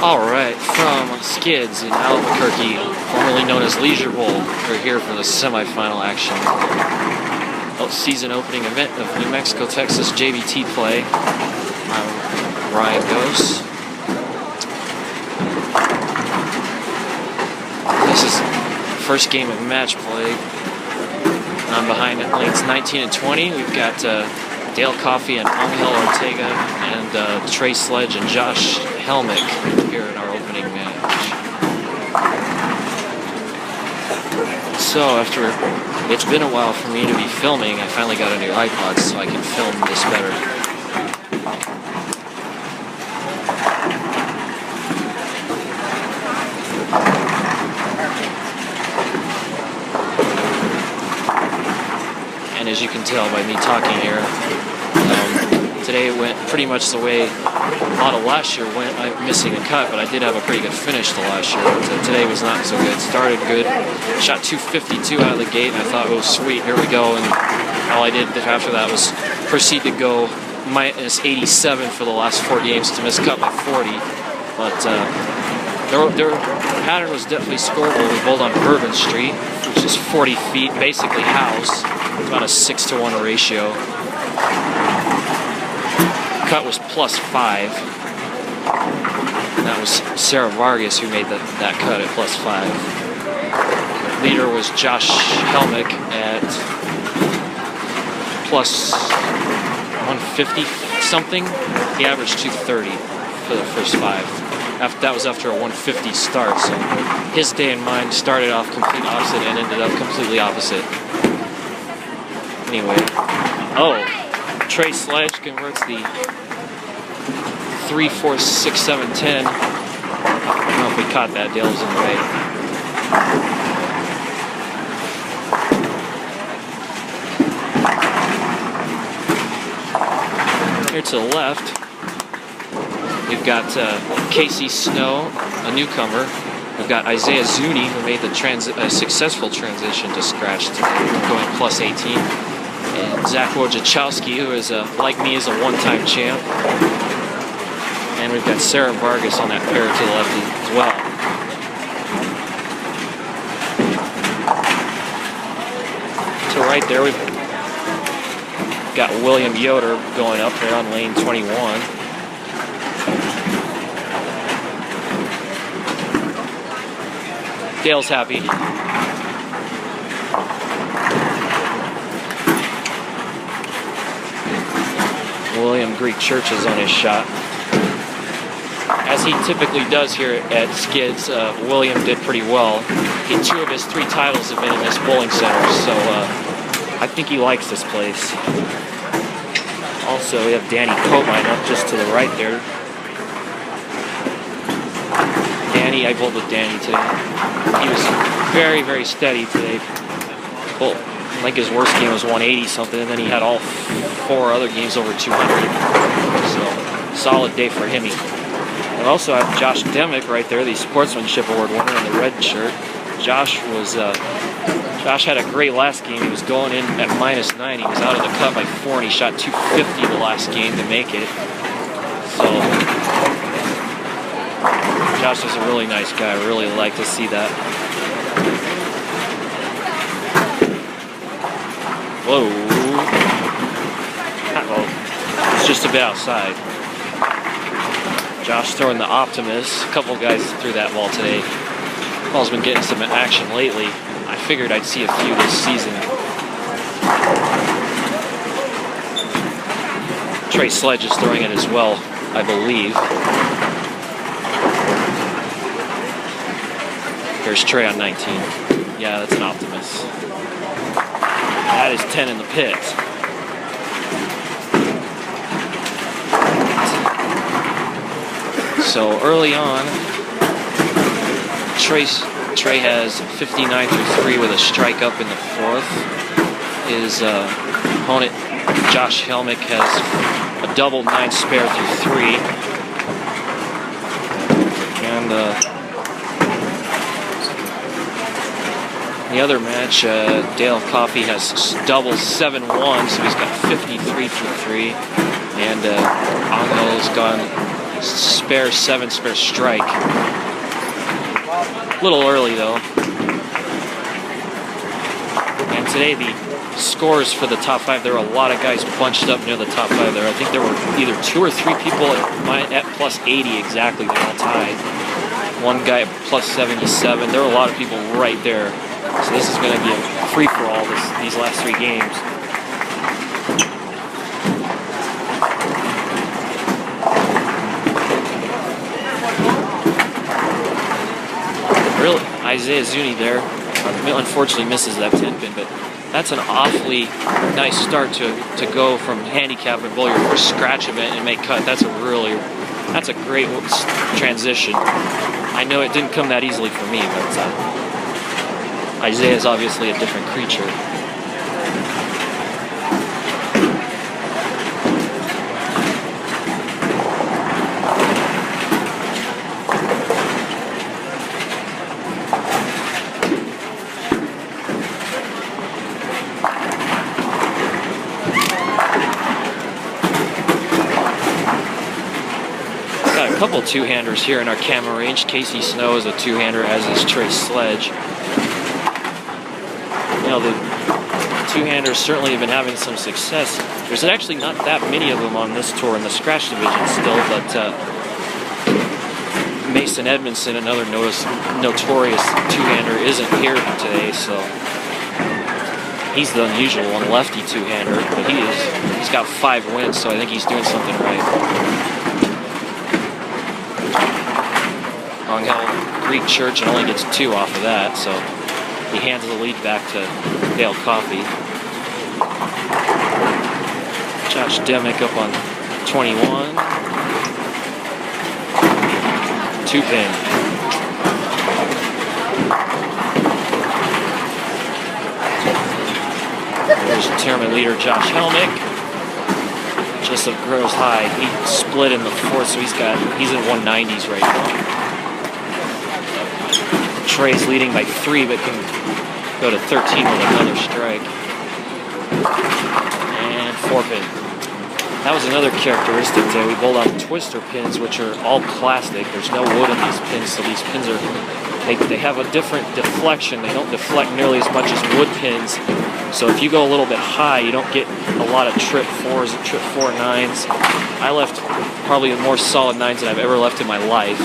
Alright, from Skidz in Albuquerque, formerly known as Leisure Bowl, we're here for the semifinal action. Season opening event of New Mexico, Texas JBT play. I'm Ryan Ghost. This is first game of match play. I'm behind at lanes 19 and 20. We've got Dale Coffey and Angel Ortega and Trey Sledge and Josh Helmick here in our opening match. So after it's been a while for me to be filming, I finally got a new iPod so I can film this better. And as you can tell by me talking here, today it went pretty much the way a lot of last year went. I'm missing a cut, but I did have a pretty good finish to last year. But today was not so good. Started good, shot 252 out of the gate, and I thought, oh sweet, here we go. And all I did after that was proceed to go minus 87 for the last 4 games to miss cut by 40. But their pattern was definitely scoreable. We bowled on Bourbon Street, which is 40 feet, basically house. It's about a 6-to-1 ratio. Cut was +5. And that was Sarah Vargas who made that cut at +5. Leader was Josh Helmick at +150 something. He averaged 230 for the first 5. That was after a 150 start, so his day and mine started off complete opposite and ended up completely opposite. Anyway, Trey Sledge converts the 3, 4, 6, 7, 10. I don't know if we caught that. Dale was in the way. Here to the left, we've got Casey Snow, a newcomer. We've got Isaiah Zuni, who made the successful transition to scratch today, going +18. And Zach Wojciechowski, who is, like me, is a one-time champ. And we've got Sarah Vargas on that pair to the left as well. To right there, we've got William Yoder going up there on lane 21. Dale's happy. William Greek Churches on his shot. As he typically does here at Skidz, William did pretty well. 2 of his 3 titles have been in this bowling center, so I think he likes this place. Also, we have Danny Cobine up just to the right there. Danny, I bowled with Danny today. He was very, very steady today. Well, I think his worst game was 180 something, and then he had all 4 other games over 200. So, solid day for him. I also have Josh Demick right there, the Sportsmanship Award winner in the red shirt. Josh had a great last game. He was going in at -9. He was out of the cut by 4, and he shot 250 the last game to make it. So, Josh is a really nice guy. I really like to see that. Whoa. Uh-oh. It's just a bit outside. Josh throwing the Optimus. A couple guys threw that ball today. Ball's been getting some action lately. I figured I'd see a few this season. Trey Sledge is throwing it as well, I believe. There's Trey on 19. Yeah, that's an Optimus. That is 10 in the pit. So early on, Trey has 59 through 3 with a strike up in the 4th. His opponent, Josh Helmick, has a double 9 spare through 3. And the other match, Dale Coffey has double 7-1, so he's got 53 through 3. And Angel's gone spare 7 spare strike. A little early though. And today the scores for the top 5, there were a lot of guys bunched up near the top 5 there. I think there were either 2 or 3 people at plus 80 exactly. They're all tied. One guy at plus 77. There were a lot of people right there. So this is going to be a free-for-all these last 3 games. Really, Isaiah Zuni there. Unfortunately misses that 10 pin, but that's an awfully nice start to go from handicap and bowl your first scratch event and make cut. That's a great transition. I know it didn't come that easily for me, but Isaiah is obviously a different creature. Got a couple two-handers here in our camera range. Casey Snow is a two-hander, as is Trey Sledge. You know, the two-handers certainly have been having some success. There's actually not that many of them on this tour in the scratch division still, but Mason Edmondson, another notorious two-hander, isn't here today, so he's the unusual one, lefty two-hander, but he's got 5 wins, so I think he's doing something right. Angel Greek Church and only gets 2 off of that, so he hands the lead back to Dale Coffey. Josh Demick up on 21. 2 pin. There's tournament leader Josh Helmick. Jessup Groves High. He split in the 4th, so he's in 190s right now. Trey's leading by 3, but can go to 13 with another strike. And 4 pin. That was another characteristic today. We bowled out twister pins, which are all plastic. There's no wood in these pins, so these pins they have a different deflection. They don't deflect nearly as much as wood pins. So if you go a little bit high, you don't get a lot of trip 4s and trip 4 9s. I left probably more solid 9s than I've ever left in my life.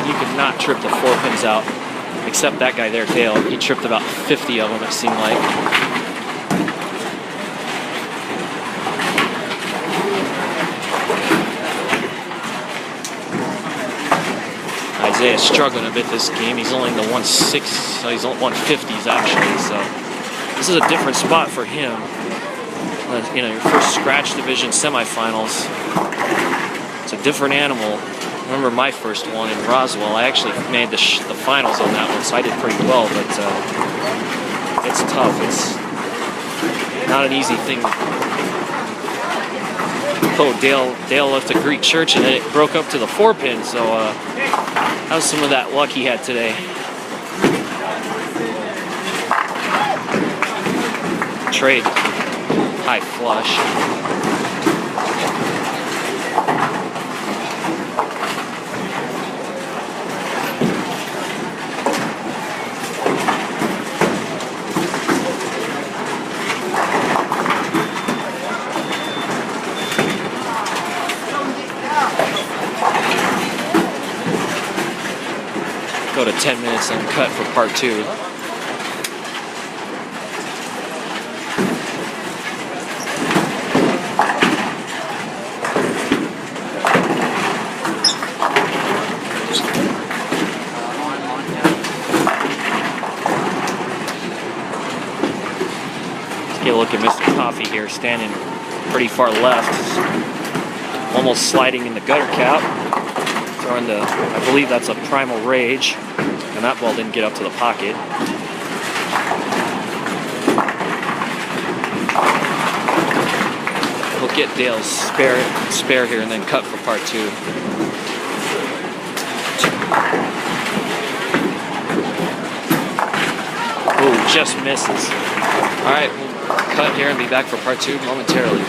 You could not trip the 4 pins out, except that guy there, Dale. He tripped about 50 of them, it seemed like. Isaiah's struggling a bit this game. He's only in the 1/6, so he's on 150s actually. So this is a different spot for him. You know, your first scratch division semifinals. It's a different animal. I remember my first one in Roswell. I actually made the finals on that one, so I did pretty well, but it's tough. It's not an easy thing. Oh, Dale left a Greek Church, and then it broke up to the 4 pin, so that was some of that luck he had today. Trade high flush. Go to 10 minutes and cut for part 2. Let's get a look at Mr. Coffey here, standing pretty far left, almost sliding in the gutter cap. Throwing the, I believe that's a Primal Rage, and that ball didn't get up to the pocket. We'll get Dale's spare here and then cut for part 2. Ooh, just misses. All right, we'll cut here and be back for part 2 momentarily.